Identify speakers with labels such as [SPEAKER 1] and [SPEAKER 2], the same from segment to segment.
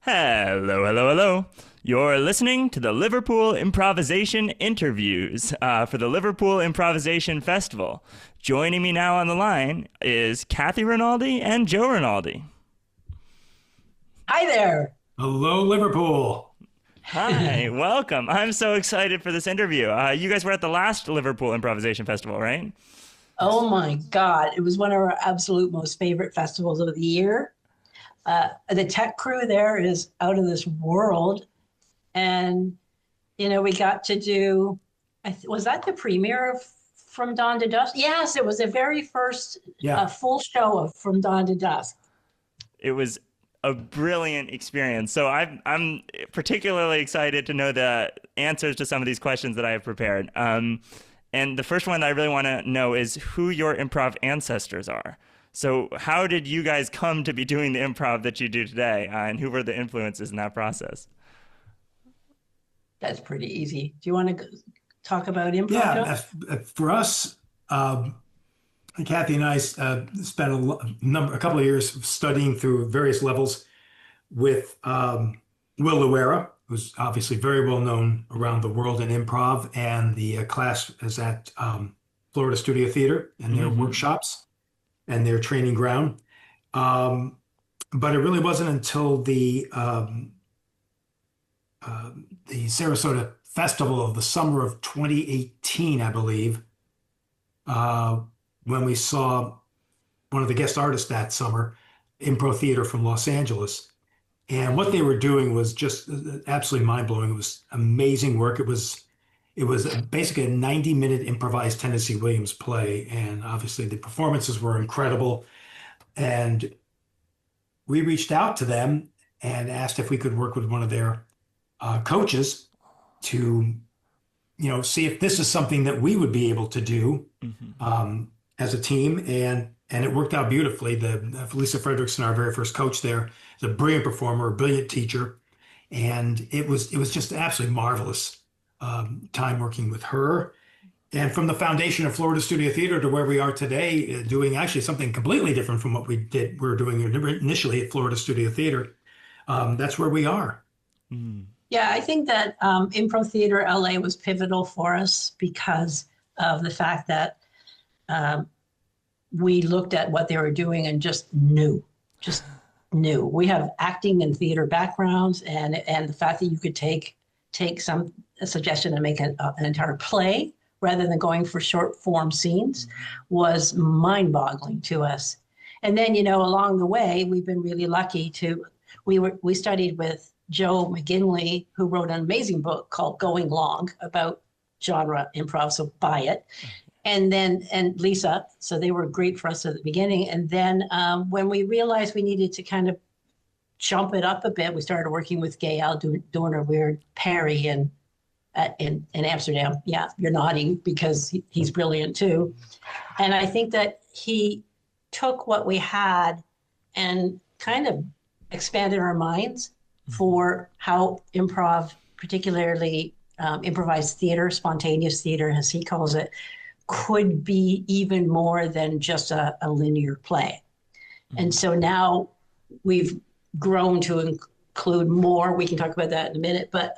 [SPEAKER 1] Hello, hello, hello. You're listening to the Liverpool Improvisation Interviews for the Liverpool Improvisation Festival. Joining me now on the line is Kathy Rinaldi and Jo Rinaldi.
[SPEAKER 2] Hi there.
[SPEAKER 3] Hello, Liverpool.
[SPEAKER 1] Hi, welcome. I'm so excited for this interview. You guys were at the last Liverpool Improvisation Festival, right?
[SPEAKER 2] Oh my God. It was one of our absolute most favorite festivals of the year. The tech crew there is out of this world. And, we got to do, was that the premiere of From Dawn to Dusk? Yes, it was the very first
[SPEAKER 3] Yeah.
[SPEAKER 2] full show of From Dawn to Dusk.
[SPEAKER 1] It was a brilliant experience. So I'm particularly excited to know the answers to some of these questions that I have prepared. And the first one that I really want to know is who your improv ancestors are. So how did you guys come to be doing the improv that you do today? And who were the influences in that process?
[SPEAKER 2] That's pretty easy. Do you want to talk about improv?
[SPEAKER 3] Yeah, for us, Kathy and I spent a couple of years studying through various levels with Will Luera, who's obviously very well known around the world in improv, and the class is at Florida Studio Theater and their workshops and their training ground. But it really wasn't until the Sarasota Festival of the summer of 2018, I believe, when we saw one of the guest artists that summer, Improv Theater from Los Angeles. And what they were doing was just absolutely mind-blowing. It was amazing work. It was basically a 90-minute improvised Tennessee Williams play. And obviously the performances were incredible. And we reached out to them and asked if we could work with one of their coaches to, see if this is something that we would be able to do as a team. And it worked out beautifully. Lisa Frederickson, our very first coach there, is a brilliant performer, a brilliant teacher. And it was just absolutely marvelous time working with her. And from the foundation of Florida Studio Theater to where we are today, doing actually something completely different from what we were doing initially at Florida Studio Theater, that's where we are.
[SPEAKER 1] Mm.
[SPEAKER 2] Yeah, I think that Improv Theater LA was pivotal for us because of the fact that we looked at what they were doing and just knew. We have acting and theater backgrounds, and the fact that you could take a suggestion and make an entire play rather than going for short form scenes was mind-boggling to us. And then, along the way, we've been really lucky we studied with Joe McGinley, who wrote an amazing book called Going Long about genre improv, so buy it. And Lisa, so they were great for us at the beginning. And then when we realized we needed to kind of jump it up a bit, we started working with Gael Dorner Weird Perry in Amsterdam. Yeah, you're nodding because he's brilliant too. And I think that he took what we had and kind of expanded our minds for how improv, particularly improvised theater, spontaneous theater, as he calls it, could be even more than just a linear play. And so now we've grown to include more. We can talk about that in a minute, but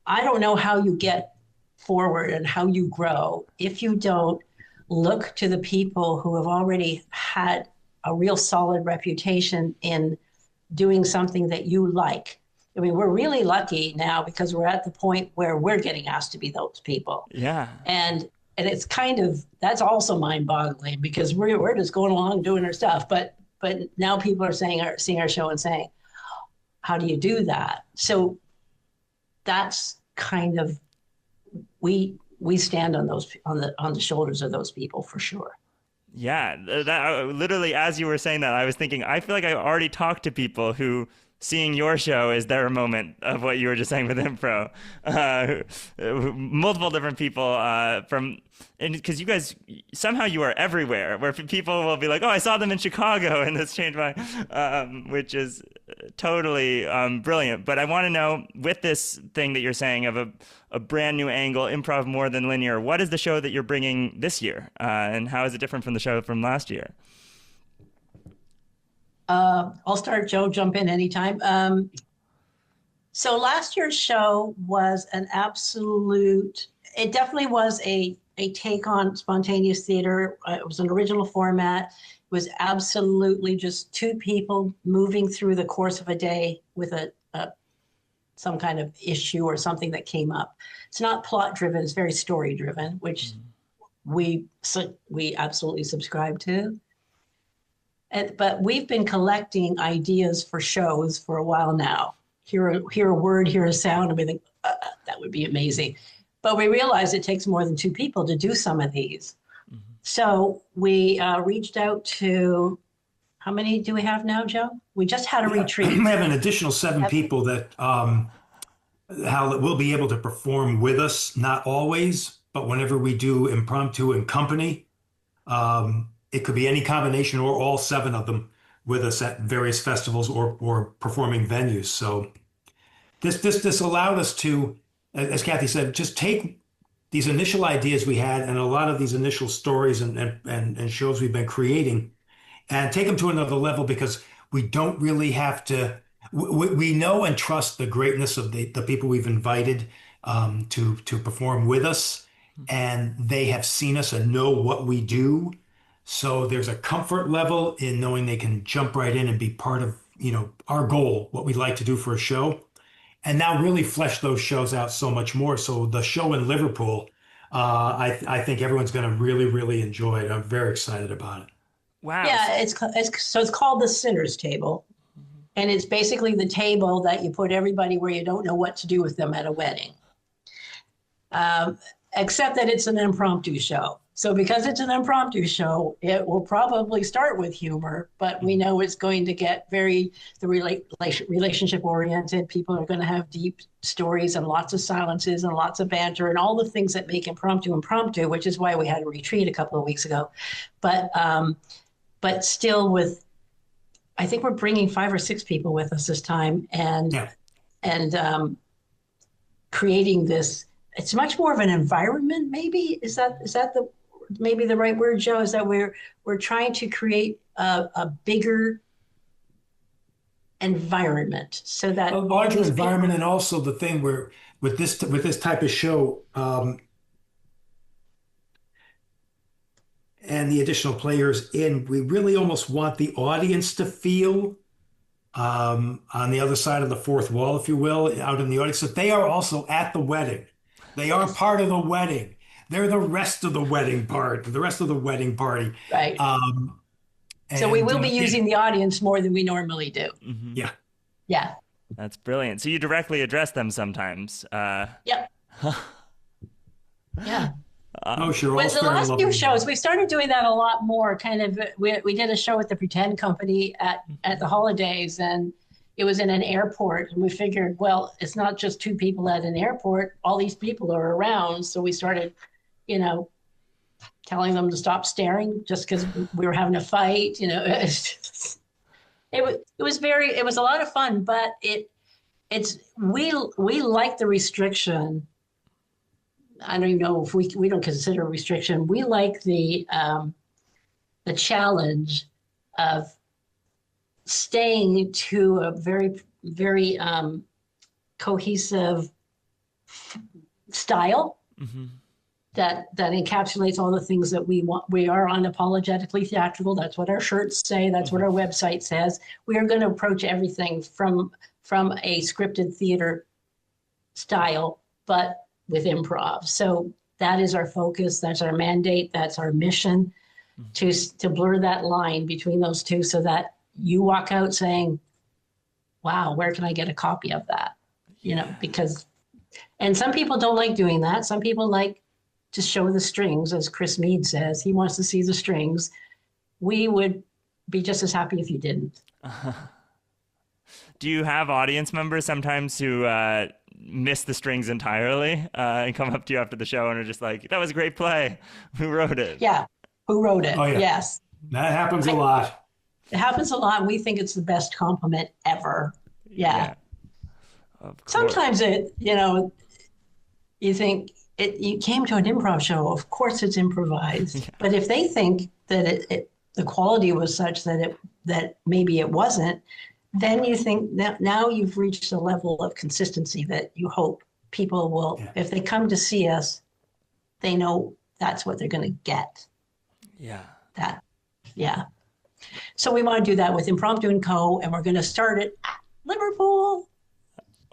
[SPEAKER 2] I don't know how you get forward and how you grow if you don't look to the people who have already had a real solid reputation in doing something that you like. I mean, we're really lucky now because we're at the point where we're getting asked to be those people.
[SPEAKER 1] Yeah.
[SPEAKER 2] And it's that's also mind-boggling because we're just going along doing our stuff. But now people are seeing our show and saying, how do you do that? So that's kind of we stand on the shoulders of those people for sure.
[SPEAKER 1] Yeah, that literally, as you were saying that, I was thinking, I feel like I already talked to people who seeing your show is their moment of what you were just saying with improv. Multiple different people because you guys, somehow you are everywhere, where people will be like, oh, I saw them in Chicago, and this changed my, which is totally brilliant. But I want to know, with this thing that you're saying of a brand new angle, improv more than linear, what is the show that you're bringing this year? And how is it different from the show from last year?
[SPEAKER 2] I'll start. Joe, jump in anytime. So last year's show was an absolute, it definitely was a take on spontaneous theater. It was an original format. It was absolutely just two people moving through the course of a day with some kind of issue or something that came up. It's not plot driven, it's very story driven, which we absolutely subscribe to. But we've been collecting ideas for shows for a while now. Hear a word, hear a sound, and we think, that would be amazing. But we realize it takes more than two people to do some of these. So we reached out to, how many do we have now, Joe? We just had a retreat.
[SPEAKER 3] We have an additional 7 people that will be able to perform with us, not always, but whenever we do impromptu in company, it could be any combination or all 7 of them with us at various festivals or performing venues. So this allowed us to, as Kathy said, just take these initial ideas we had and a lot of these initial stories and shows we've been creating and take them to another level, because we don't really have to, we know and trust the greatness of the people we've invited to perform with us, and they have seen us and know what we do. So there's a comfort level in knowing they can jump right in and be part of, our goal, what we'd like to do for a show, and now really flesh those shows out so much more. So the show in Liverpool, I think everyone's going to really, really enjoy it. I'm very excited about it.
[SPEAKER 2] Wow. Yeah, it's called the Sinner's Table. And it's basically the table that you put everybody where you don't know what to do with them at a wedding. Except that it's an impromptu show. So because it's an impromptu show, it will probably start with humor, but we know it's going to get relationship oriented. People are going to have deep stories and lots of silences and lots of banter and all the things that make impromptu, which is why we had a retreat a couple of weeks ago. But still I think we're bringing 5 or 6 people with us this time and creating this. It's much more of an environment, maybe. Is that maybe the right word, Joe? Is that we're trying to create a bigger environment, so that
[SPEAKER 3] a larger environment, and also the thing where with this type of show and the additional players in, we really almost want the audience to feel on the other side of the fourth wall, if you will, out in the audience, that they are also at the wedding. They are part of the wedding. They're the rest of the wedding part, the rest of the wedding party.
[SPEAKER 2] Right. So we will be using the audience more than we normally do.
[SPEAKER 1] Mm-hmm.
[SPEAKER 3] Yeah.
[SPEAKER 2] Yeah.
[SPEAKER 1] That's brilliant. So you directly address them sometimes.
[SPEAKER 2] Yep. Yeah.
[SPEAKER 3] Oh, sure.
[SPEAKER 2] With the last few shows, we started doing that a lot more. Kind of, we did a show at the Pretend Company at the holidays, and it was in an airport. And we figured, well, it's not just 2 people at an airport. All these people are around. So we started, telling them to stop staring just because we were having a fight. It was a lot of fun, but we like the restriction. I don't even know if we don't consider a restriction. We like the challenge of staying to a very, very cohesive style that encapsulates all the things that we want. We are unapologetically theatrical. That's what our shirts say. That's what our website says. We are going to approach everything from a scripted theater style, but with improv. So that is our focus. That's our mandate. That's our mission, to blur that line between those two, so that you walk out saying, wow, where can I get a copy of that? And some people don't like doing that. Some people like to show the strings, as Chris Mead says. He wants to see the strings. We would be just as happy if you didn't.
[SPEAKER 1] Do you have audience members sometimes who miss the strings entirely and come up to you after the show and are just like, that was a great play. Who wrote it?
[SPEAKER 2] Yeah. Who wrote it?
[SPEAKER 3] Oh, yeah.
[SPEAKER 2] Yes.
[SPEAKER 3] That happens a lot.
[SPEAKER 2] It happens a lot. And we think it's the best compliment ever. Yeah. Sometimes you think you came to an improv show. Of course it's improvised. Yeah. But if they think that the quality was such that that maybe it wasn't, then you think that now you've reached a level of consistency that you hope people will, if they come to see us, they know that's what they're going to get.
[SPEAKER 1] Yeah.
[SPEAKER 2] Yeah. So we want to do that with ImprompTwo Co, and we're going to start it at Liverpool.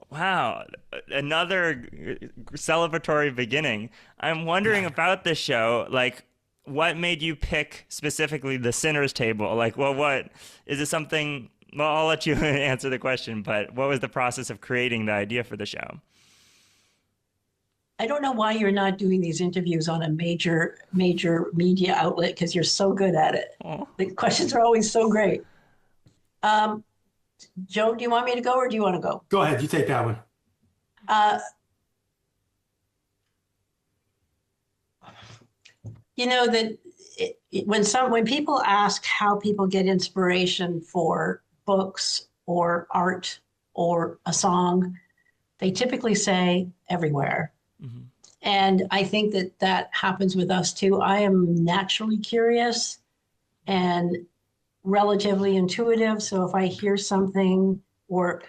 [SPEAKER 1] Wow, another celebratory beginning. I'm wondering about this show, like, what made you pick specifically the Sinner's Table? Like, well, what is it something? Well, I'll let you answer the question, but what was the process of creating the idea for the show?
[SPEAKER 2] I don't know why you're not doing these interviews on a major media outlet, because you're so good at it.
[SPEAKER 1] Oh.
[SPEAKER 2] The questions are always so great. Joe, do you want me to go or do you want to go?
[SPEAKER 3] Go ahead. You take that one.
[SPEAKER 2] You know that when people ask how people get inspiration for books or art or a song, they typically say everywhere. Mm-hmm. And I think that happens with us too. I am naturally curious and relatively intuitive. So if I hear something, or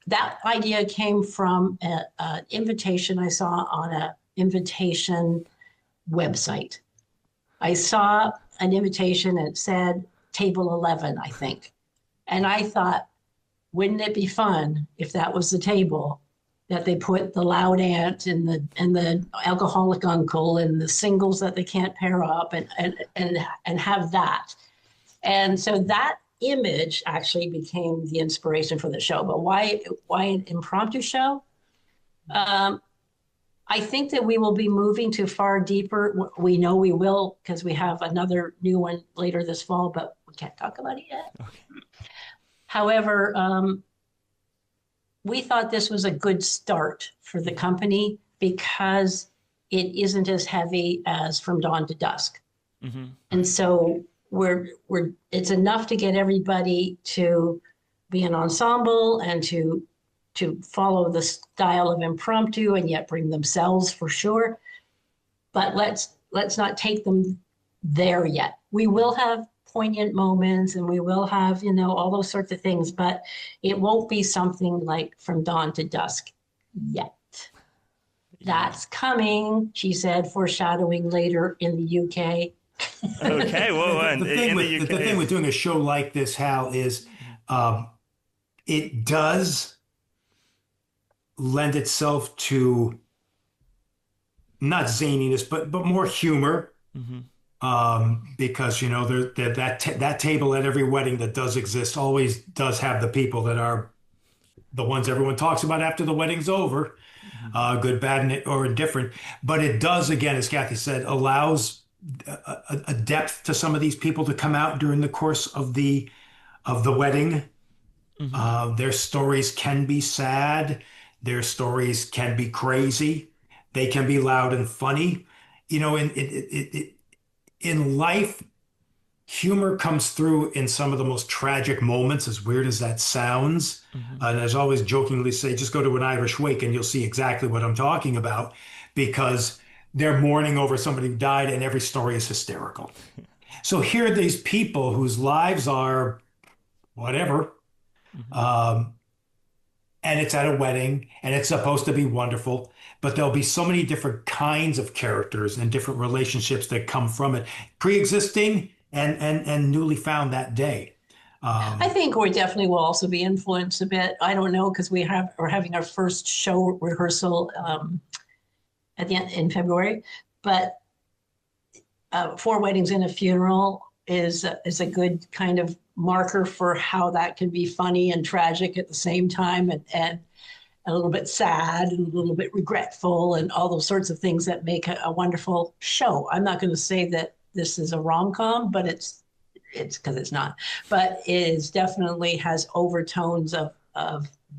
[SPEAKER 2] that idea came from an invitation I saw on an invitation website. I saw an invitation and it said table 11, I think. And I thought, wouldn't it be fun if that was the table that they put the loud aunt and the alcoholic uncle and the singles that they can't pair up and have that. And so that image actually became the inspiration for the show. But why an impromptu show? I think that we will be moving to far deeper. We know we will, because we have another new one later this fall, but we can't talk about it yet. Okay. However, we thought this was a good start for the company because it isn't as heavy as From Dawn to Dusk. Mm-hmm. And so it's enough to get everybody to be an ensemble and to follow the style of impromptu and yet bring themselves for sure. But let's not take them there yet. We will have poignant moments and we will have, all those sorts of things, but it won't be something like From Dawn to Dusk yet. That's coming, she said, foreshadowing later in the UK.
[SPEAKER 1] Okay, well,
[SPEAKER 3] the thing with doing a show like this, Hal, is it does lend itself to not zaniness, but more humor. Mm-hmm. Because that table at every wedding that does exist always does have the people that are the ones everyone talks about after the wedding's over, good, bad, or indifferent. But it does, again, as Kathy said, allows a depth to some of these people to come out during the course of the wedding. Mm-hmm. Their stories can be sad. Their stories can be crazy. They can be loud and funny. In life, humor comes through in some of the most tragic moments, as weird as that sounds. Mm-hmm. And as I always jokingly say, just go to an Irish wake and you'll see exactly what I'm talking about, because they're mourning over somebody who died and every story is hysterical. So here are these people whose lives are whatever, mm-hmm. And it's at a wedding and it's supposed to be wonderful. But there'll be so many different kinds of characters and different relationships that come from it, pre-existing and newly found that day.
[SPEAKER 2] I think we definitely will also be influenced a bit. I don't know, because we're having our first show rehearsal at the end in February. But 4 Weddings and a Funeral is a good kind of marker for how that can be funny and tragic at the same time, and a little bit sad and a little bit regretful and all those sorts of things that make a wonderful show. I'm not going to say that this is a rom-com, but it's because it's not. But it is definitely has overtones of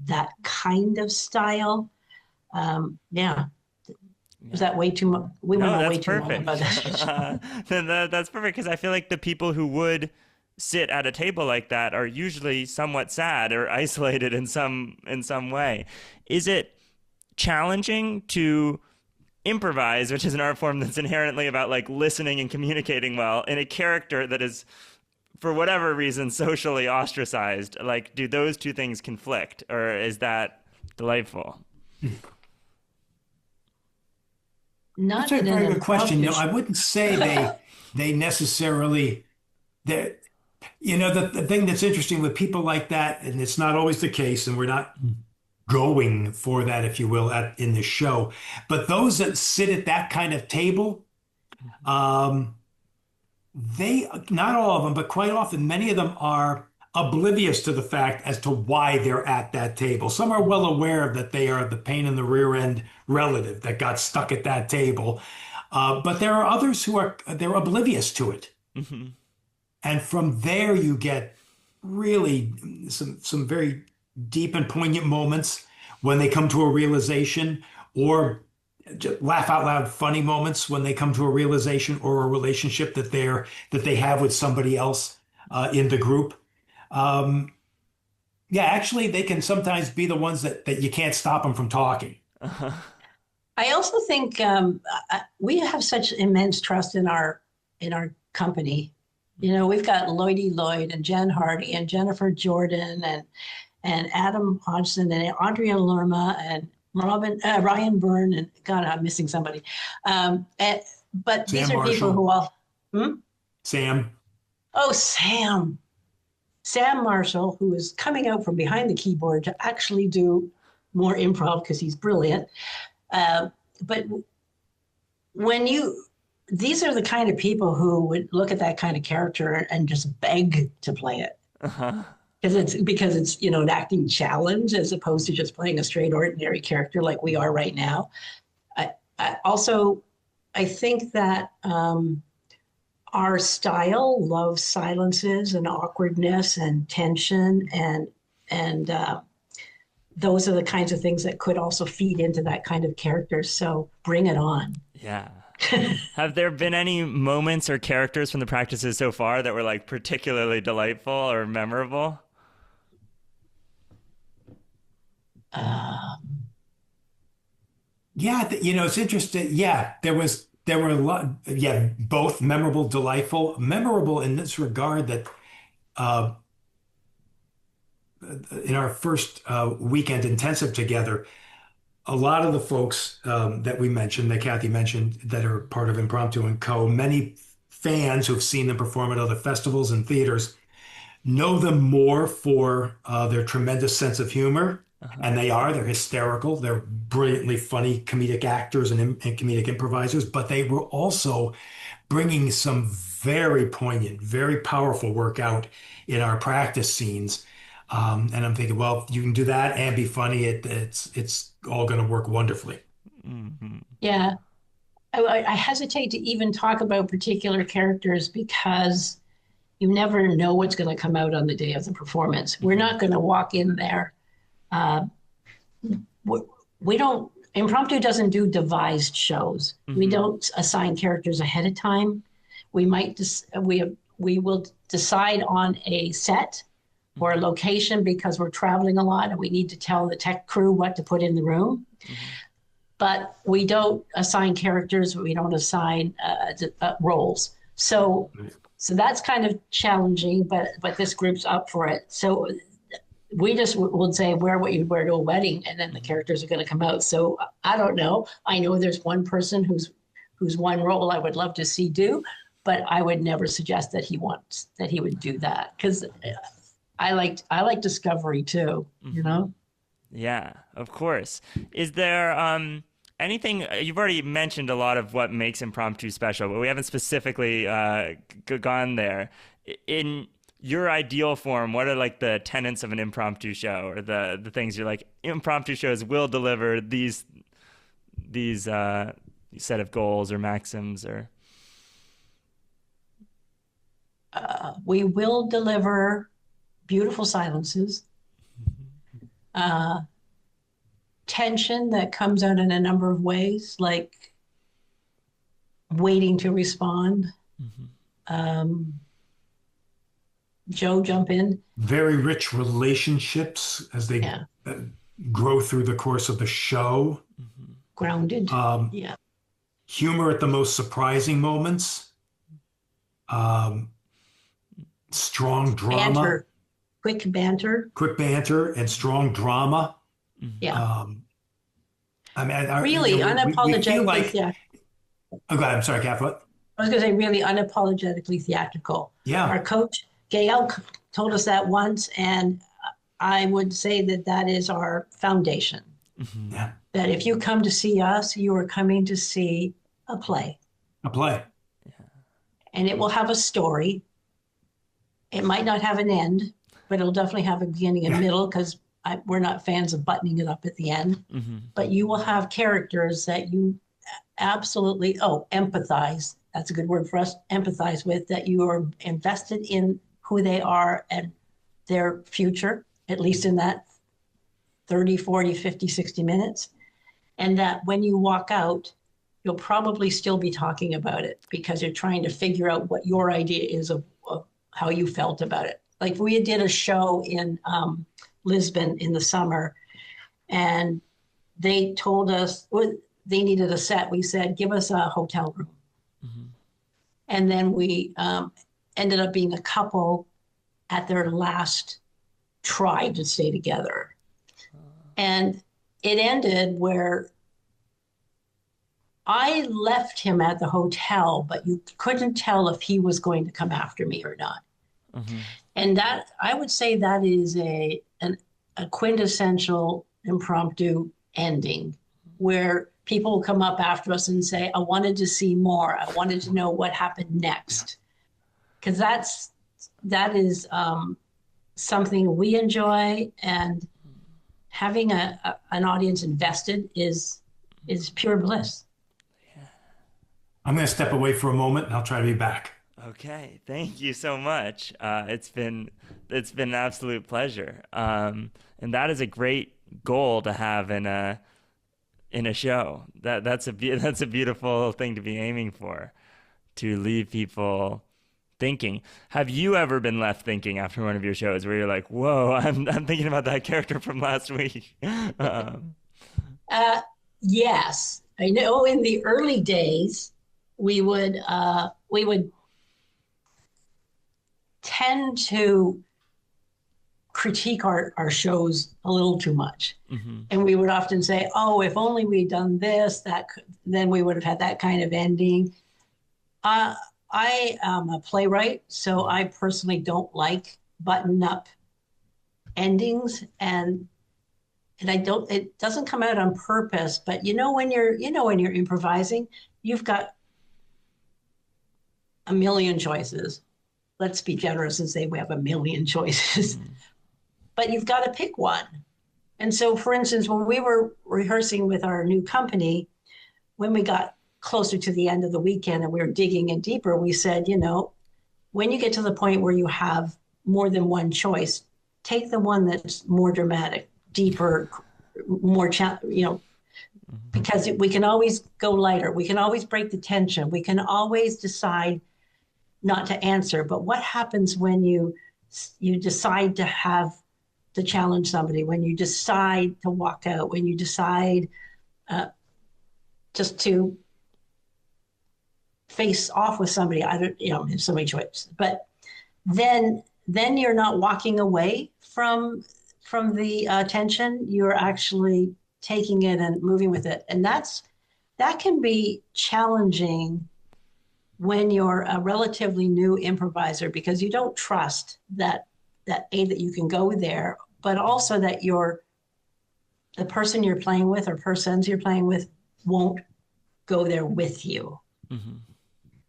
[SPEAKER 2] that kind of style. Yeah. Is that way too much? We went on way too long about that.
[SPEAKER 1] That's perfect, because I feel like the people who would sit at a table like that are usually somewhat sad or isolated in some way. Is it challenging to improvise, which is an art form that's inherently about like listening and communicating well, in a character that is for whatever reason, socially ostracized. Like, do those two things conflict, or is that delightful?
[SPEAKER 2] Not
[SPEAKER 3] That's a
[SPEAKER 2] in
[SPEAKER 3] very
[SPEAKER 2] an
[SPEAKER 3] good question.
[SPEAKER 2] impromptu.
[SPEAKER 3] I wouldn't say they necessarily that the thing that's interesting with people like that, and it's not always the case, and we're not going for that, if you will, in this show, but those that sit at that kind of table, they, not all of them, but quite often, many of them are oblivious to the fact as to why they're at that table. Some are well aware that they are the pain in the rear end relative that got stuck at that table. But there are others they're oblivious to it.
[SPEAKER 1] Mm-hmm.
[SPEAKER 3] And from there, you get really some very deep and poignant moments when they come to a realization, or just laugh out loud funny moments when they come to a realization or a relationship that they have with somebody else in the group. Yeah, actually, they can sometimes be the ones that you can't stop them from talking.
[SPEAKER 1] Uh-huh.
[SPEAKER 2] I also think we have such immense trust in our company. We've got Lloydie Lloyd and Jen Hardy and Jennifer Jordan and Adam Hodgson and Andrea Lerma and Ryan Byrne, and God, I'm missing somebody. But these
[SPEAKER 3] Sam
[SPEAKER 2] are people
[SPEAKER 3] Marshall.
[SPEAKER 2] who all.
[SPEAKER 3] Sam.
[SPEAKER 2] Oh, Sam Marshall, who is coming out from behind the keyboard to actually do more improv because he's brilliant. But these are the kind of people who would look at that kind of character and just beg to play it.
[SPEAKER 1] Uh-huh.
[SPEAKER 2] Because it's an acting challenge as opposed to just playing a straight ordinary character like we are right now. I think that our style loves silences and awkwardness and tension, and those are the kinds of things that could also feed into that kind of character. So bring it on.
[SPEAKER 1] Yeah. Have there been any moments or characters from the practices so far that were like particularly delightful or memorable?
[SPEAKER 3] Yeah, it's interesting. Yeah, there were a lot. Yeah, both memorable, delightful. Memorable in this regard that in our first weekend intensive together, a lot of the folks that we mentioned, that Kathy mentioned, that are part of Impromptu and Co, many fans who have seen them perform at other festivals and theaters know them more for their tremendous sense of humor.
[SPEAKER 1] Uh-huh.
[SPEAKER 3] And they're hysterical. They're brilliantly funny comedic actors and comedic improvisers, but they were also bringing some very poignant, very powerful work out in our practice scenes. And I'm thinking, well, you can do that and be funny. It's all going to work wonderfully.
[SPEAKER 1] Mm-hmm.
[SPEAKER 2] Yeah. I hesitate to even talk about particular characters because you never know what's going to come out on the day of the performance. We're not going to walk in there. We don't, Impromptu doesn't do devised shows.
[SPEAKER 1] Mm-hmm.
[SPEAKER 2] We don't assign characters ahead of time. We will decide on a set or a location because we're traveling a lot and we need to tell the tech crew what to put in the room. Mm-hmm. But we don't assign characters. We don't assign roles. So that's kind of challenging, but this group's up for it. So we just would say, wear what you'd wear to a wedding, and then the characters are going to come out. So I don't know. I know there's one person who's one role I would love to see do, but I would never suggest that he would do that, because I like discovery too,
[SPEAKER 1] Mm-hmm. Yeah, of course. Is there anything, you've already mentioned a lot of what makes Impromptu special, but we haven't specifically gone there. In your ideal form, what are like the tenets of an impromptu show, or the things you're like, impromptu shows will deliver these set of goals or maxims, or?
[SPEAKER 2] We will deliver beautiful silences, tension that comes out in a number of ways, like waiting to respond. Mm-hmm. Joe, jump in.
[SPEAKER 3] Very rich relationships as they grow through the course of the show.
[SPEAKER 2] Mm-hmm. Grounded. Yeah.
[SPEAKER 3] Humor at the most surprising moments. strong drama,
[SPEAKER 2] banter, quick banter.
[SPEAKER 3] quick banter, and strong drama.
[SPEAKER 2] Yeah.
[SPEAKER 3] I mean,
[SPEAKER 2] Really
[SPEAKER 3] we feel
[SPEAKER 2] unapologetically
[SPEAKER 3] like.
[SPEAKER 2] theatrical.
[SPEAKER 3] Oh, God, I'm sorry, Kath. What?
[SPEAKER 2] I was going to say really unapologetically theatrical.
[SPEAKER 3] Yeah.
[SPEAKER 2] Our coach, Gail, told us that once, and I would say that that is our foundation.
[SPEAKER 3] Yeah.
[SPEAKER 2] That if you come to see us, you are coming to see a play,
[SPEAKER 3] A play.
[SPEAKER 2] and it will have a story. It might not have an end, but it'll definitely have a beginning and middle because we're not fans of buttoning it up at the end. But you will have characters that you absolutely, empathize. That's a good word for us, empathize with, that you are invested in who they are and their future, at least in that 30, 40, 50, 60 minutes. And that when you walk out, you'll probably still be talking about it because you're trying to figure out what your idea is of how you felt about it. Like we did a show in Lisbon in the summer, and they told us they needed a set. We said, give us a hotel room. And then we ended up being a couple at their last try to stay together. And it ended where I left him at the hotel, but you couldn't tell if he was going to come after me or not. And that, I would say that is a quintessential impromptu ending where people will come up after us and say, I wanted to see more. I wanted to know what happened next. Because that is something we enjoy, and having an audience invested is pure bliss.
[SPEAKER 3] I'm going to step away for a moment and I'll try to be back.
[SPEAKER 1] Okay, thank you so much. It's been an absolute pleasure, and that is a great goal to have in a show. That's a beautiful thing to be aiming for, to leave people thinking. Have you ever been left thinking after one of your shows where you're like, "Whoa, I'm thinking about that character from last week"?
[SPEAKER 2] Yes, I know. In the early days, we would tend to critique our shows a little too much. And we would often say, oh, if only we'd done this, then we would have had that kind of ending. I am a playwright, so I personally don't like button-up endings, and it doesn't come out on purpose, but when you're improvising, you've got a million choices. Let's be generous and say we have a million choices, but you've got to pick one. And so, for instance, when we were rehearsing with our new company, when we got closer to the end of the weekend and we were digging in deeper, we said, when you get to the point where you have more than one choice, take the one that's more dramatic, deeper, more, because we can always go lighter. We can always break the tension. We can always decide not to answer. But what happens when you decide to challenge somebody, when you decide to walk out, when you decide just to face off with somebody? There's so many choices, but then you're not walking away from the tension. You're actually taking it and moving with it, and that can be challenging when you're a relatively new improviser, because you don't trust that you can go there, but also that the person you're playing with or persons you're playing with won't go there with you.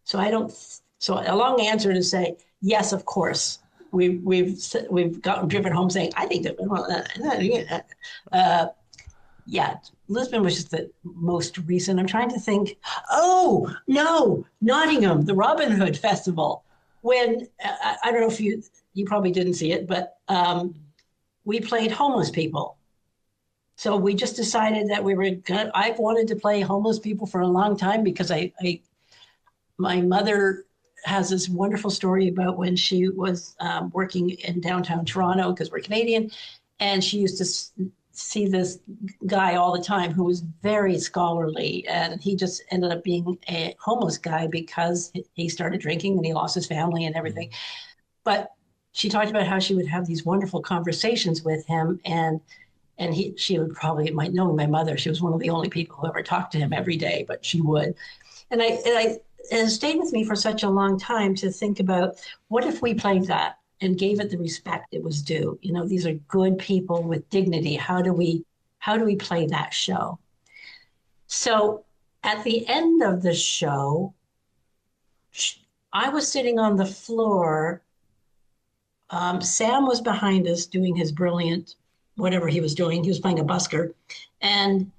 [SPEAKER 2] So a long answer to say, yes, of course, we've gotten driven home saying, I think that, yeah, Lisbon was just the most recent. I'm trying to think. Oh, no, Nottingham, the Robin Hood Festival. When, I don't know if you probably didn't see it, but we played homeless people. So we just decided that I've wanted to play homeless people for a long time because my mother has this wonderful story about when she was working in downtown Toronto, because we're Canadian, and she used to see this guy all the time who was very scholarly, and he just ended up being a homeless guy because he started drinking and he lost his family and everything. but she talked about how she would have these wonderful conversations with him, and she would probably, might know my mother, she was one of the only people who ever talked to him every day, but she would. And it has stayed with me for such a long time to think about, what if we played that and gave it the respect it was due? You know, these are good people with dignity. How do we play that show? So at the end of the show, I was sitting on the floor. Sam was behind us doing his brilliant, whatever he was doing. He was playing a busker. And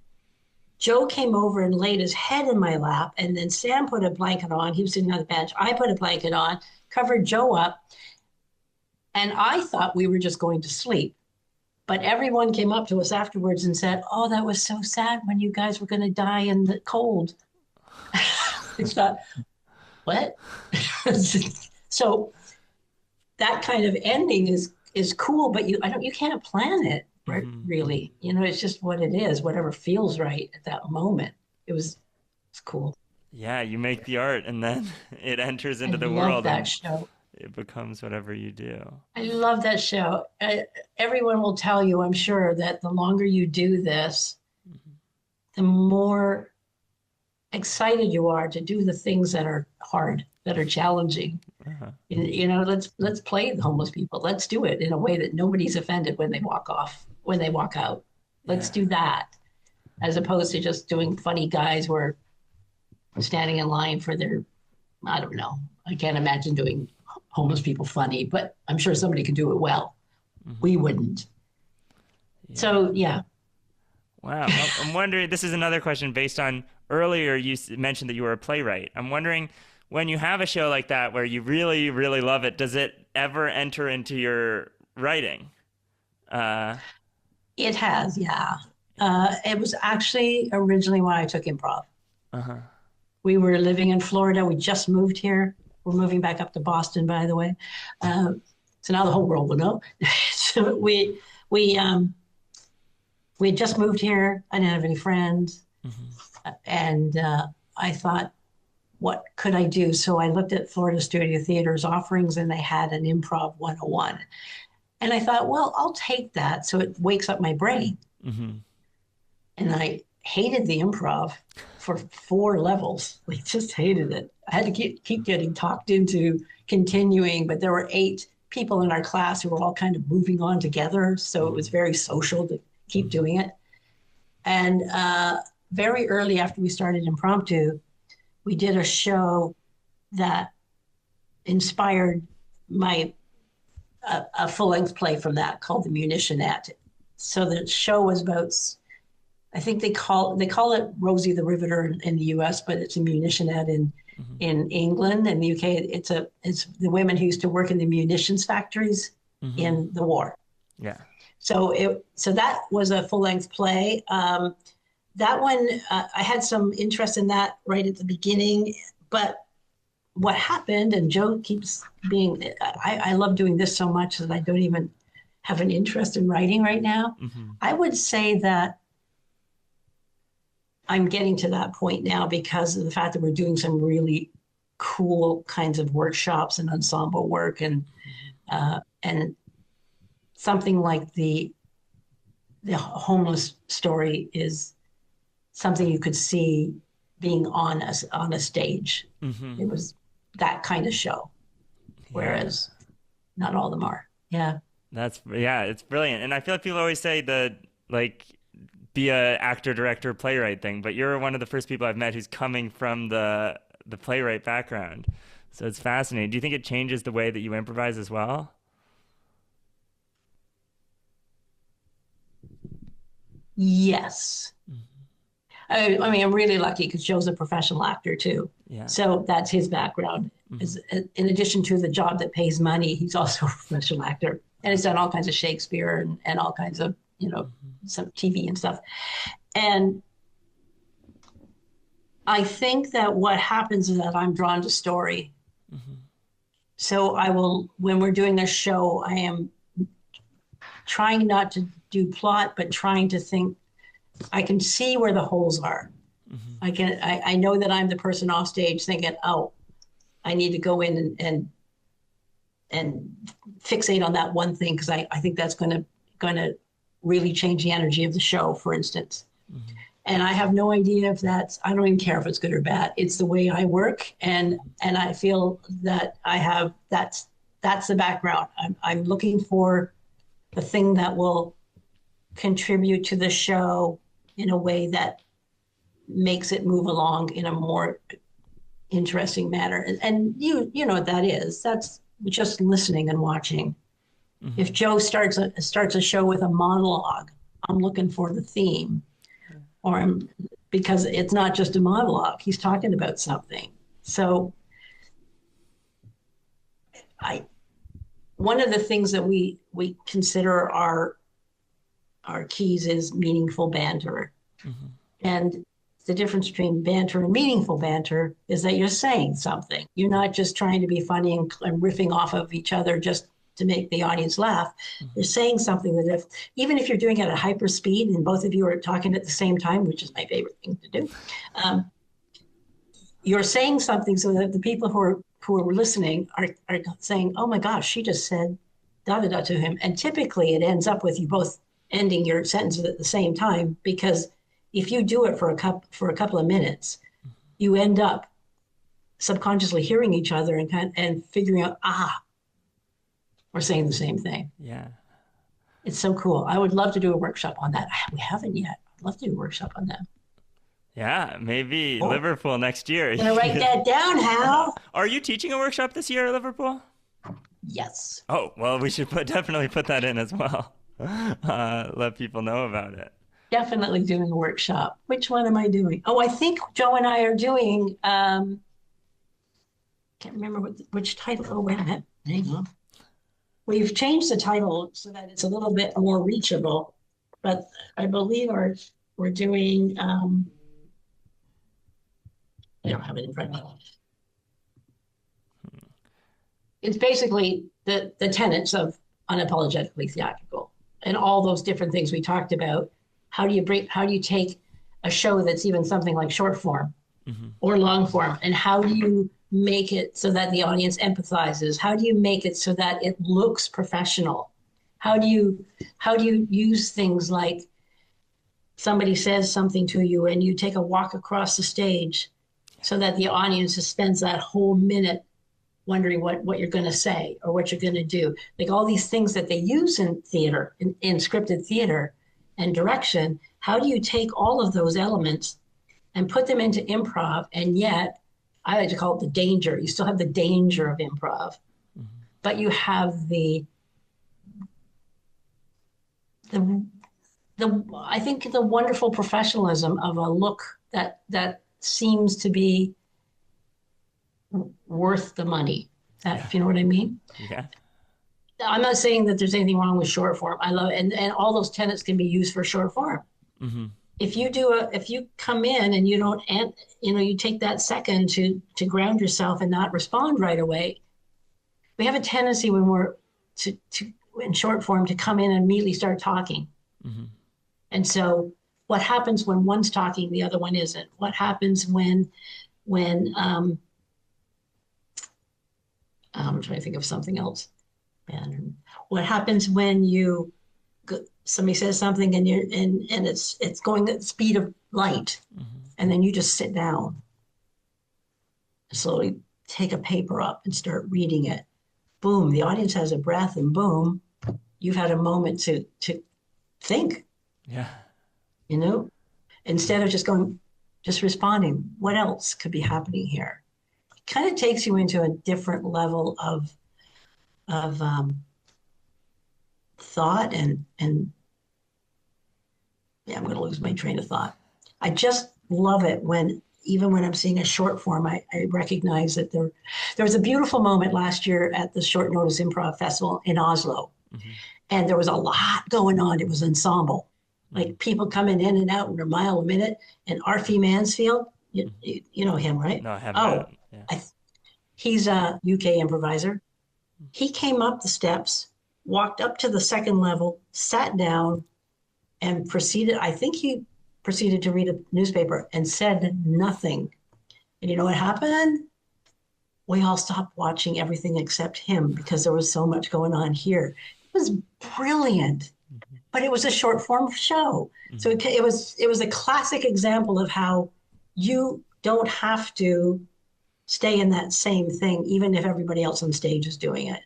[SPEAKER 2] Joe came over and laid his head in my lap. And then Sam put a blanket on. He was sitting on the bench. I put a blanket on, covered Joe up. And I thought we were just going to sleep. But everyone came up to us afterwards and said, "Oh, that was so sad when you guys were going to die in the cold." I thought, what? So that kind of ending is cool, but you can't plan it, right? Really. You know, it's just what it is, whatever feels right at that moment. It's cool.
[SPEAKER 1] Yeah, you make the art and then it enters into the
[SPEAKER 2] love
[SPEAKER 1] world.
[SPEAKER 2] That show.
[SPEAKER 1] It becomes whatever you do.
[SPEAKER 2] I love that show. Everyone will tell you, I'm sure, that the longer you do this, the more excited you are to do the things that are hard, that are challenging. You know, let's play the homeless people. Let's do it in a way that nobody's offended when they walk out. Let's do that, as opposed to just doing funny guys who are standing in line for their, I don't know. I can't imagine doing homeless people funny, but I'm sure somebody could do it well. We wouldn't. So, yeah.
[SPEAKER 1] Wow. I'm wondering, this is another question based on earlier you mentioned that you were a playwright. I'm wondering, when you have a show like that where you really, really love it, does it ever enter into your writing?
[SPEAKER 2] It has, yeah. It was actually originally why I took improv. We were living in Florida. We just moved here. We're moving back up to Boston, by the way. So now the whole world will know. So we had just moved here. I didn't have any friends. And I thought, what could I do? So I looked at Florida Studio Theater's offerings, and they had an Improv 101. And I thought, well, I'll take that so it wakes up my brain. And I hated the improv for 4 levels. We just hated it. I had to keep getting talked into continuing, but there were 8 people in our class who were all kind of moving on together. So it was very social to keep doing it. And very early after we started Impromptu, we did a show that inspired a full-length play from that called The Munitionette. So the show was about, I think they call it Rosie the Riveter in the U.S., but it's a munitionette in England and the UK. It's the women who used to work in the munitions factories in the war. Yeah. So that was a full-length play. That one, I had some interest in that right at the beginning, but what happened, and Joe keeps being, I love doing this so much that I don't even have an interest in writing right now. I would say that I'm getting to that point now because of the fact that we're doing some really cool kinds of workshops and ensemble work, and something like the homeless story is something you could see being on a stage. It was that kind of show, whereas not all of them are.
[SPEAKER 1] It's brilliant. And I feel like people always say be a actor, director, playwright thing, but you're one of the first people I've met who's coming from the playwright background. So it's fascinating. Do you think it changes the way that you improvise as well?
[SPEAKER 2] Yes. I mean, I'm really lucky because Joe's a professional actor too. So that's his background. In addition to the job that pays money, he's also a professional actor, and has done all kinds of Shakespeare and all kinds of, some TV and stuff. And I think that what happens is that I'm drawn to story. So when we're doing a show, I am trying not to do plot, but trying to think. I can see where the holes are. I know that I'm the person off stage thinking, oh, I need to go in and and fixate on that one thing, because I think that's going to really change the energy of the show, for instance. Mm-hmm. And I have no idea if I don't even care if it's good or bad. It's the way I work. And I feel that that's the background. I'm looking for the thing that will contribute to the show in a way that makes it move along in a more interesting manner. And you know what that is. That's just listening and watching. Mm-hmm. If Joe starts a show with a monologue, I'm looking for the theme. Because it's not just a monologue, he's talking about something. So one of the things that we consider our keys is meaningful banter. Mm-hmm. And the difference between banter and meaningful banter is that you're saying something. You're not just trying to be funny and riffing off of each other just to make the audience laugh. Mm-hmm. You're saying something that even if you're doing it at hyper speed and both of you are talking at the same time, which is my favorite thing to do, you're saying something so that the people who are listening are saying, oh my gosh, she just said da-da-da to him. And typically it ends up with you both ending your sentences at the same time, because if you do it for a couple of minutes, you end up subconsciously hearing each other and figuring out, we're saying the same thing.
[SPEAKER 1] Yeah.
[SPEAKER 2] It's so cool. I would love to do a workshop on that. We haven't yet. I'd love to do a workshop on that.
[SPEAKER 1] Yeah, maybe Liverpool next year.
[SPEAKER 2] I'm going to write that down, Hal.
[SPEAKER 1] Are you teaching a workshop this year at Liverpool?
[SPEAKER 2] Yes.
[SPEAKER 1] Oh, well, we should definitely put that in as well. Let people know about it.
[SPEAKER 2] Definitely doing a workshop. Which one am I doing? Oh, I think Joe and I are doing, can't remember which title. Oh, wait a minute. Hang on. We've changed the title so that it's a little bit more reachable, but I believe we're doing, I don't have it in front of me. It's basically the tenets of unapologetically theatrical and all those different things we talked about. How do you take a show that's even something like short form or long form, and how do you make it so that the audience empathizes? How do you make it so that it looks professional? How do you use things like somebody says something to you and you take a walk across the stage so that the audience spends that whole minute wondering what you're going to say or what you're going to do? Like all these things that they use in theater, in scripted theater and direction. How do you take all of those elements and put them into improv, and yet I like to call it the danger. You still have the danger of improv, but you have the I think the wonderful professionalism of a look that seems to be worth the money. If you know what I mean?
[SPEAKER 1] Yeah.
[SPEAKER 2] I'm not saying that there's anything wrong with short form. I love it, and all those tenets can be used for short form. Mm-hmm. If you come in and you don't, you take that second to ground yourself and not respond right away. We have a tendency when we're in short form to come in and immediately start talking. Mm-hmm. And so what happens when one's talking, the other one isn't? What happens when I'm trying to think of something else. And what happens when somebody says something and it's going at the speed of light, and then you just sit down, slowly take a paper up and start reading it. Boom, the audience has a breath, and boom, you've had a moment to think.
[SPEAKER 1] Yeah.
[SPEAKER 2] Instead of just responding, what else could be happening here? It kind of takes you into a different level of thought and yeah, I'm going to lose my train of thought. I just love it even when I'm seeing a short form, I recognize that there was a beautiful moment last year at the Short Notice Improv Festival in Oslo. Mm-hmm. And there was a lot going on. It was ensemble, like people coming in and out in a mile a minute. And Arfie Mansfield, you know him, right?
[SPEAKER 1] No, I haven't. Yeah.
[SPEAKER 2] He's a UK improviser. He came up the steps, walked up to the second level, sat down, and proceeded to read a newspaper and said nothing. And you know what happened? we all stopped watching everything except him because there was so much going on here. It was brilliant, but it was a short form show. So it was a classic example of how you don't have to stay in that same thing, even if everybody else on stage is doing it.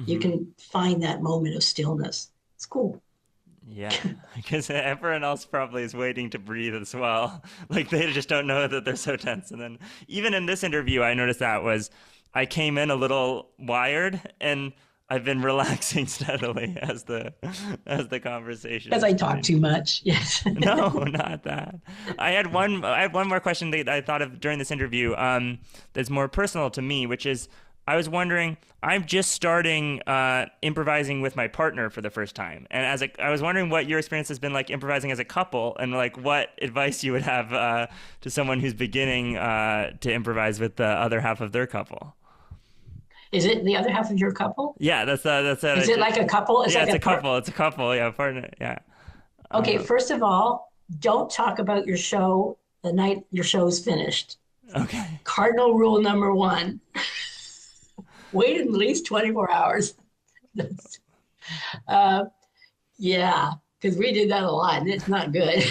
[SPEAKER 2] You can find that moment of stillness. It's cool.
[SPEAKER 1] Yeah, because everyone else probably is waiting to breathe as well. Like they just don't know that they're so tense. And then even in this interview, I noticed I came in a little wired, and I've been relaxing steadily as the conversation.
[SPEAKER 2] Because I talk too much. Yes.
[SPEAKER 1] No, not that. I had one more question that I thought of during this interview. That's more personal to me, which is I was wondering. I'm just starting improvising with my partner for the first time, and I was wondering what your experience has been like improvising as a couple, and like what advice you would have to someone who's beginning to improvise with the other half of their couple.
[SPEAKER 2] Is it the other half of your couple?
[SPEAKER 1] Yeah, that's it.
[SPEAKER 2] Is it like a couple?
[SPEAKER 1] Yeah, it's a couple. It's a couple. Yeah, partner. Yeah.
[SPEAKER 2] Okay, first of all, don't talk about your show the night your show's finished.
[SPEAKER 1] Okay.
[SPEAKER 2] Cardinal rule number 1. Wait at least 24 hours. Yeah, because we did that a lot, and it's not good.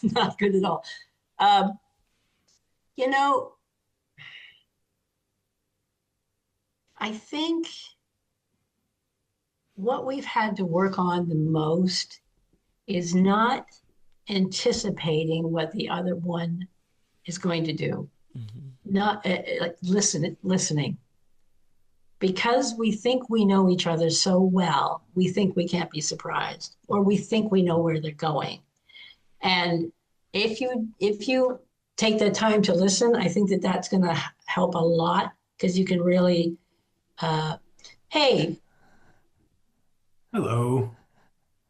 [SPEAKER 2] Not good at all. You know, I think what we've had to work on the most is not anticipating what the other one is going to do. Not like listening. Because we think we know each other so well, we think we can't be surprised, or we think we know where they're going. And if you take the time to listen, I think that's going to help a lot, because you can really, hey,
[SPEAKER 3] Hello.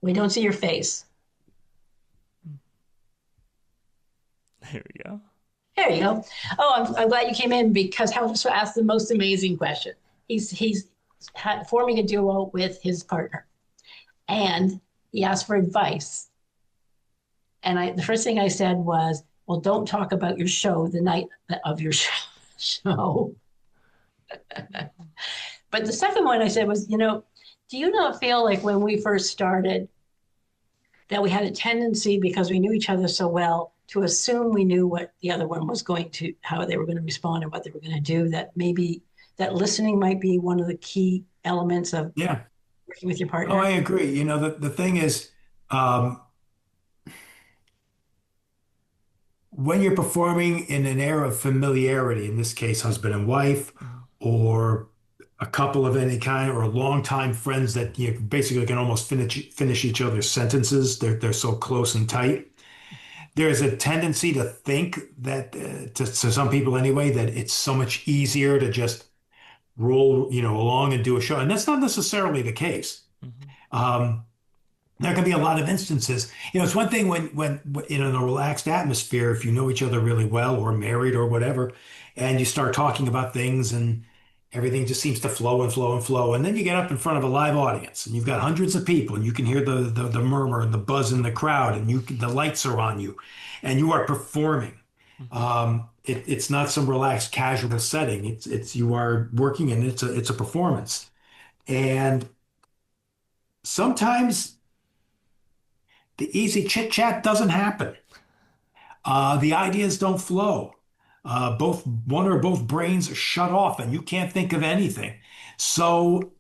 [SPEAKER 2] we don't see your face.
[SPEAKER 1] There we go.
[SPEAKER 2] There you go. Oh, I'm glad you came in, because Hal just asked the most amazing question. He's forming a duo with his partner, and he asked for advice. And the first thing I said was, well, don't talk about your show the night of your show. But the second one I said was, do you not feel like when we first started that we had a tendency, because we knew each other so well, to assume we knew what the other one was how they were going to respond and what they were going to do, that maybe that listening might be one of the key elements of working with your partner?
[SPEAKER 3] Oh, I agree. The thing is, when you're performing in an era of familiarity, in this case, husband and wife, or a couple of any kind, or longtime friends that you basically can almost finish each other's sentences. They're so close and tight. There's a tendency to think that, to some people anyway, that it's so much easier to just roll, along and do a show, and that's not necessarily the case. There can be a lot of instances. It's one thing when in a relaxed atmosphere, if you know each other really well, or married or whatever, and you start talking about things and everything just seems to flow and flow and flow. And then you get up in front of a live audience and you've got hundreds of people, and you can hear the murmur and the buzz in the crowd, and the lights are on you and you are performing. It's not some relaxed, casual setting. It's you are working, and it's a performance. And sometimes the easy chit chat doesn't happen. The ideas don't flow. One or both brains are shut off, and you can't think of anything. So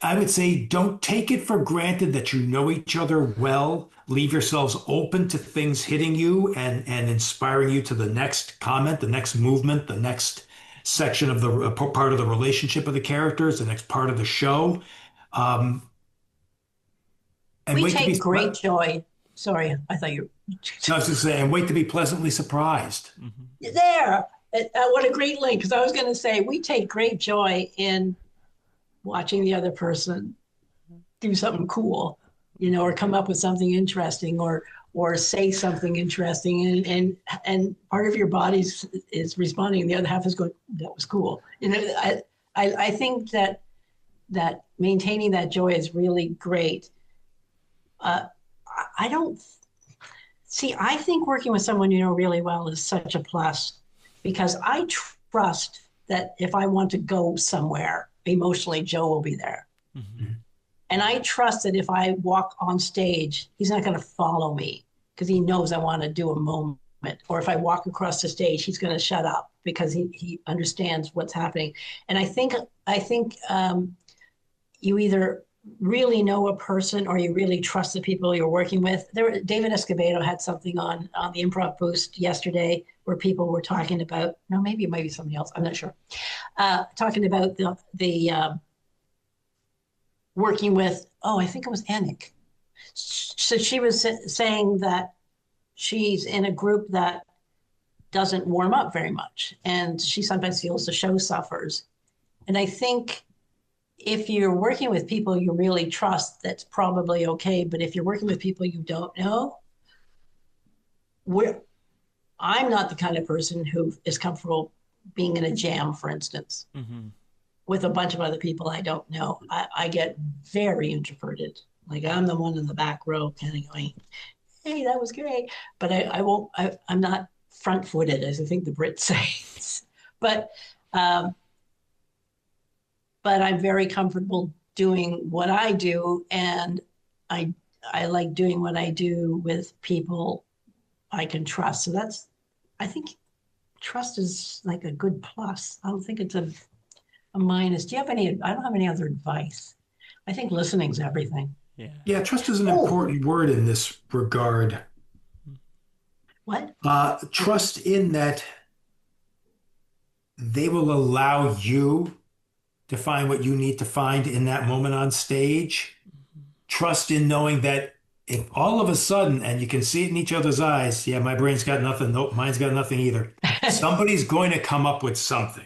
[SPEAKER 3] I would say, don't take it for granted that you know each other well. Leave yourselves open to things hitting you and inspiring you to the next comment, the next movement, the next section of the part of the relationship of the characters, the next part of the show. And
[SPEAKER 2] we take great joy. Sorry, I thought you.
[SPEAKER 3] I was just saying, wait to be pleasantly surprised.
[SPEAKER 2] There, what a great link! Because I was going to say, we take great joy in watching the other person do something cool, or come up with something interesting, or say something interesting, and part of your body is responding, and the other half is going, "That was cool." I think that maintaining that joy is really great. I think working with someone you know really well is such a plus, because I trust that if I want to go somewhere emotionally, Joe will be there.
[SPEAKER 1] Mm-hmm.
[SPEAKER 2] And I trust that if I walk on stage, he's not going to follow me because he knows I want to do a moment. Or if I walk across the stage, he's going to shut up because he understands what's happening. And I think you either really know a person or you really trust the people you're working with. David Escobedo had something on the Improv Boost yesterday where people were talking about, no, maybe it might be somebody else, I'm not sure, talking about the working with, I think it was Anik. So she was saying that she's in a group that doesn't warm up very much. And she sometimes feels the show suffers. And I think if you're working with people you really trust, that's probably okay. But if you're working with people you don't know, I'm not the kind of person who is comfortable being in a jam, for instance, with a bunch of other people I don't know. I get very introverted. Like I'm the one in the back row kind of going, hey, that was great. But I'm not front-footed, as I think the Brits say. But I'm very comfortable doing what I do. And I like doing what I do with people I can trust. So I think trust is like a good plus. I don't think it's a minus. Do you have any? I don't have any other advice. I think listening's everything.
[SPEAKER 3] Yeah, trust is an important word in this regard.
[SPEAKER 2] What?
[SPEAKER 3] Trust in that they will allow you to find what you need to find in that moment on stage. Trust in knowing that if all of a sudden, and you can see it in each other's eyes, yeah, my brain's got nothing, nope, mine's got nothing either. Somebody's going to come up with something.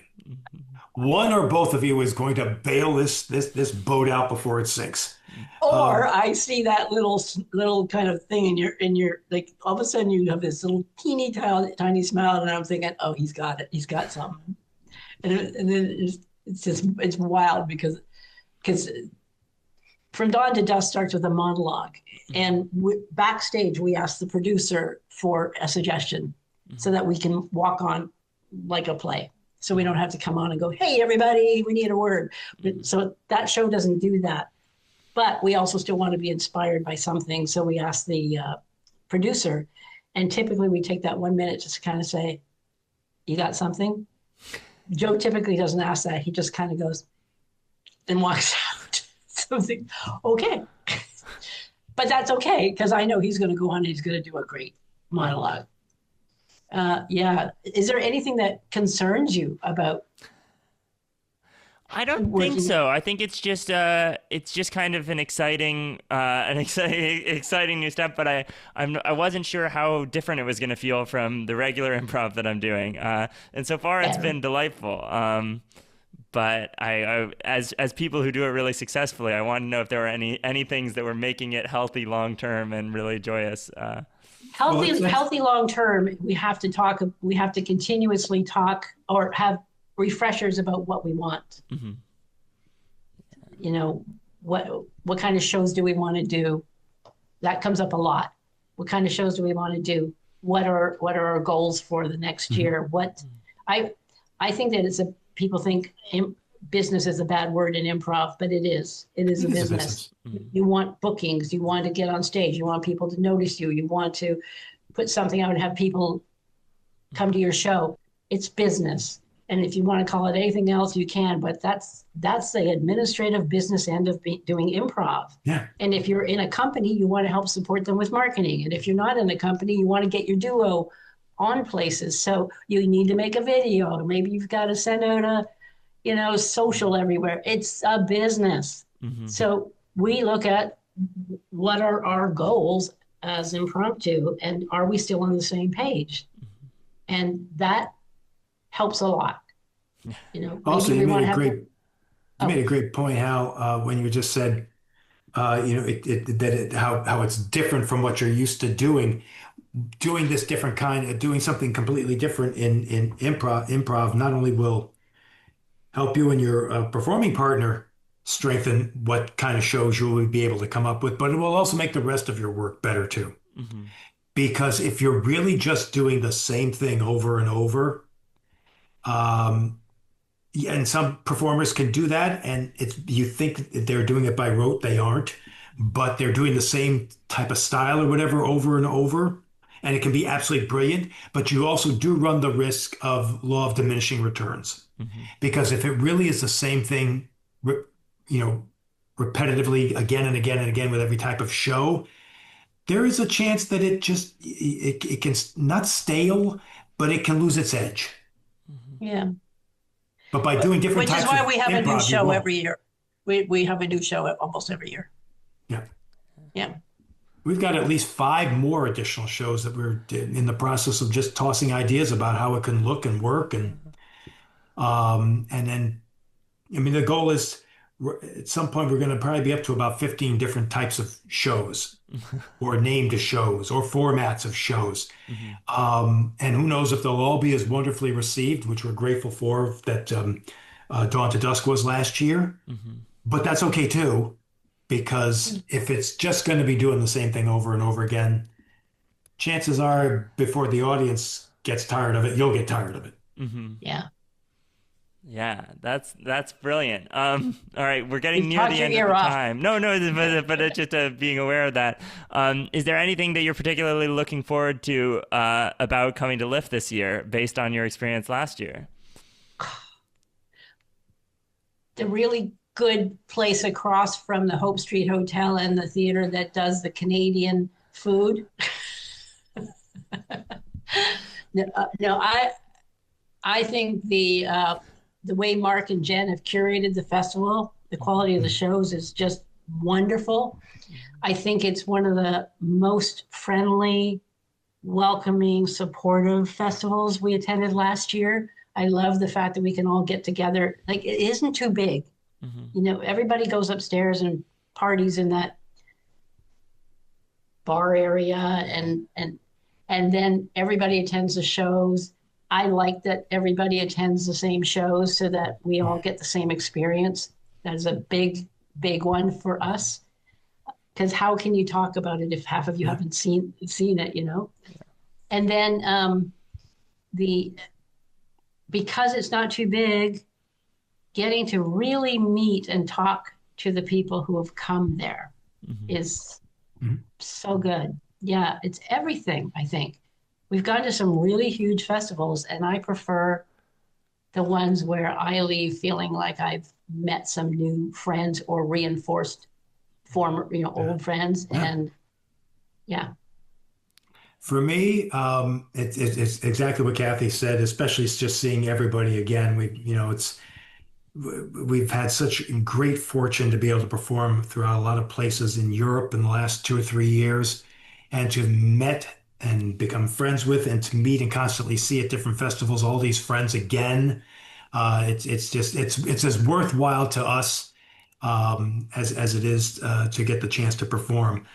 [SPEAKER 3] One or both of you is going to bail this boat out before it sinks.
[SPEAKER 2] Or I see that little kind of thing in your like all of a sudden you have this little teeny tiny smile and I'm thinking, oh, he's got it, he's got something, and then it's wild because From Dawn to Dusk starts with a monologue, and backstage we ask the producer for a suggestion so that we can walk on like a play. So we don't have to come on and go, hey, everybody, we need a word. So that show doesn't do that. But we also still want to be inspired by something. So we ask the producer, and typically we take that 1 minute just to kind of say, you got something? Joe typically doesn't ask that. He just kind of goes and walks out. Something, okay. But that's okay, because I know he's going to go on and he's going to do a great monologue. Yeah. Is there anything that concerns you about?
[SPEAKER 1] I don't think so. I think it's just kind of an exciting new step. But I wasn't sure how different it was going to feel from the regular improv that I'm doing. And so far it's been delightful. But I as people who do it really successfully, I want to know if there were any things that were making it healthy long term and really joyous.
[SPEAKER 2] Healthy long term. We have to talk. We have to continuously talk or have refreshers about what we want.
[SPEAKER 1] Mm-hmm.
[SPEAKER 2] You know, what kind of shows do we want to do? That comes up a lot. What kind of shows do we want to do? What are our goals for the next year? I think that people think business is a bad word in improv, but it is. It is a business. Mm-hmm. You want bookings. You want to get on stage. You want people to notice you. You want to put something out and have people come to your show. It's business. And if you want to call it anything else, you can. But that's the administrative business end of doing improv.
[SPEAKER 3] Yeah.
[SPEAKER 2] And if you're in a company, you want to help support them with marketing. And if you're not in a company, you want to get your duo on places. So you need to make a video. Maybe you've got to send out social everywhere. It's a business. Mm-hmm. So we look at what are our goals as impromptu, and are we still on the same page? Mm-hmm. And that helps a lot.
[SPEAKER 3] Also, you made a great point, Hal, when you just said, how it's different from what you're used to doing. Doing this different doing something completely different in improv not only will help you and your performing partner strengthen what kind of shows you will be able to come up with, but it will also make the rest of your work better too. Mm-hmm. Because if you're really just doing the same thing over and over, Yeah, and some performers can do that, and it's you think that they're doing it by rote, they aren't, but they're doing the same type of style or whatever over and over, and it can be absolutely brilliant. But you also do run the risk of law of diminishing returns,
[SPEAKER 1] Hmm.
[SPEAKER 3] because if it really is the same thing, you know, repetitively again and again and again with every type of show, there is a chance that it can not stale, but it can lose its edge.
[SPEAKER 2] Yeah.
[SPEAKER 3] But by doing different
[SPEAKER 2] Which is
[SPEAKER 3] types of
[SPEAKER 2] why we have a new
[SPEAKER 3] improv, you
[SPEAKER 2] show
[SPEAKER 3] won't.
[SPEAKER 2] every year. We have a new show almost every year.
[SPEAKER 3] Yeah.
[SPEAKER 2] Yeah.
[SPEAKER 3] We've got at least 5 more additional shows that we're in the process of just tossing ideas about how it can look and work. And then, I mean, the goal is at some point we're going to probably be up to about 15 different types of shows or named shows or formats of shows.
[SPEAKER 1] Hmm.
[SPEAKER 3] And who knows if they'll all be as wonderfully received, which we're grateful for that Dawn to Dusk was last year.
[SPEAKER 1] Hmm.
[SPEAKER 3] But that's okay too, because if it's just going to be doing the same thing over and over again, chances are before the audience gets tired of it, you'll get tired of it.
[SPEAKER 1] Hmm.
[SPEAKER 2] Yeah.
[SPEAKER 1] Yeah, that's brilliant. All right, we're getting
[SPEAKER 2] You've
[SPEAKER 1] near
[SPEAKER 2] talked
[SPEAKER 1] the
[SPEAKER 2] your
[SPEAKER 1] end of
[SPEAKER 2] ear
[SPEAKER 1] the
[SPEAKER 2] off.
[SPEAKER 1] time. No, but it's just being aware of that. Is there anything that you're particularly looking forward to about coming to LIF this year, based on your experience last year?
[SPEAKER 2] The really good place across from the Hope Street Hotel and the theater that does the Canadian food. No, I think the way Mark and Jen have curated the festival, the quality of the shows is just wonderful. I think it's one of the most friendly, welcoming, supportive festivals we attended last year. I love the fact that we can all get together. Like, it isn't too big.
[SPEAKER 1] Hmm.
[SPEAKER 2] You know, everybody goes upstairs and parties in that bar area, and then everybody attends the shows. I like that everybody attends the same shows so that we all get the same experience. That is a big one for us. Because how can you talk about it if half of you haven't seen it, you know? And then the because it's not too big, getting to really meet and talk to the people who have come there
[SPEAKER 1] Hmm.
[SPEAKER 2] is
[SPEAKER 3] Mhm.
[SPEAKER 2] so good. Yeah, it's everything, I think. We've gone to some really huge festivals, and I prefer the ones where I leave feeling like I've met some new friends or reinforced former,
[SPEAKER 3] Yeah.
[SPEAKER 2] old friends.
[SPEAKER 3] Yeah.
[SPEAKER 2] And yeah,
[SPEAKER 3] For me, it's exactly what Kathy said, especially just seeing everybody again. We've had such great fortune to be able to perform throughout a lot of places in Europe in the last 2 or 3 years, and to have met and become friends with, and to meet and constantly see at different festivals all these friends again. It's as worthwhile to us as it is to get the chance to perform.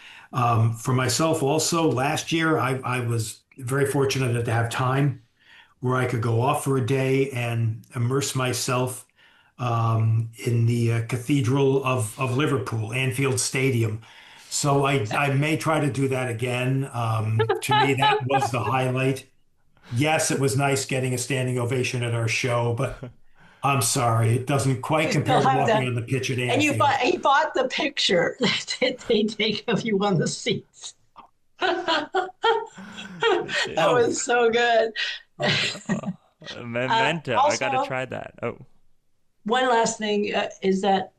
[SPEAKER 3] For myself, also last year, I was very fortunate to have time where I could go off for a day and immerse myself in the Cathedral of Liverpool, Anfield Stadium. So I may try to do that again. To me, that was the highlight. Yes, it was nice getting a standing ovation at our show, but I'm sorry, it doesn't quite
[SPEAKER 2] you
[SPEAKER 3] compare
[SPEAKER 2] still
[SPEAKER 3] to
[SPEAKER 2] have
[SPEAKER 3] walking
[SPEAKER 2] that.
[SPEAKER 3] on the pitch at
[SPEAKER 2] And
[SPEAKER 3] Anfield.
[SPEAKER 2] he bought the picture that they take of you on the seats. That
[SPEAKER 1] Oh,
[SPEAKER 2] was so good.
[SPEAKER 1] Memento. I got to
[SPEAKER 2] Also,
[SPEAKER 1] try that. Oh.
[SPEAKER 2] one last thing is that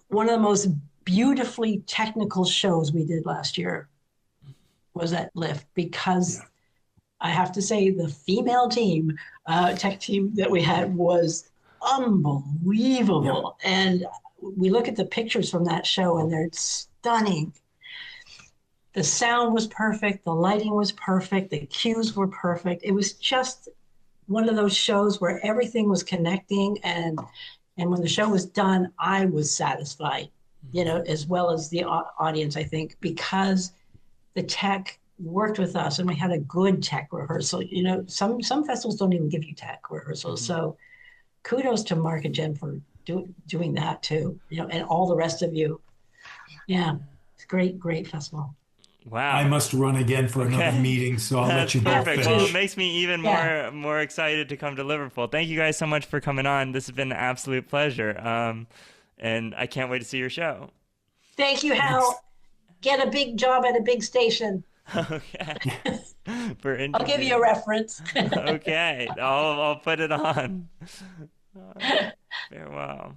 [SPEAKER 2] one of the most beautifully technical shows we did last year was at LIF, because
[SPEAKER 3] Yeah.
[SPEAKER 2] I have to say the female team, tech team that we had was
[SPEAKER 3] Yep.
[SPEAKER 2] unbelievable. And we look at the pictures from that show and they're stunning. The sound was perfect, the lighting was perfect, the cues were perfect. It was just one of those shows where everything was connecting, and when the show was done, I was satisfied, as well as the audience, I think, because the tech worked with us and we had a good tech rehearsal. Some festivals don't even give you tech rehearsals.
[SPEAKER 1] Hmm.
[SPEAKER 2] So kudos to Mark and Jen for doing that too, and all the rest of you. Yeah, it's great festival.
[SPEAKER 1] Wow.
[SPEAKER 3] I must run again for another meeting, so I'll let
[SPEAKER 1] That's
[SPEAKER 3] you both
[SPEAKER 1] perfect. Well, it
[SPEAKER 3] finish.
[SPEAKER 1] makes me even more excited to come to Liverpool. Thank you guys so much for coming on. This has been an absolute pleasure. And I can't wait to see your show.
[SPEAKER 2] Thank you, Hal. Get a big job at a big station.
[SPEAKER 1] Okay. For
[SPEAKER 2] I'll give you a reference.
[SPEAKER 1] Okay. I'll put it on. Farewell.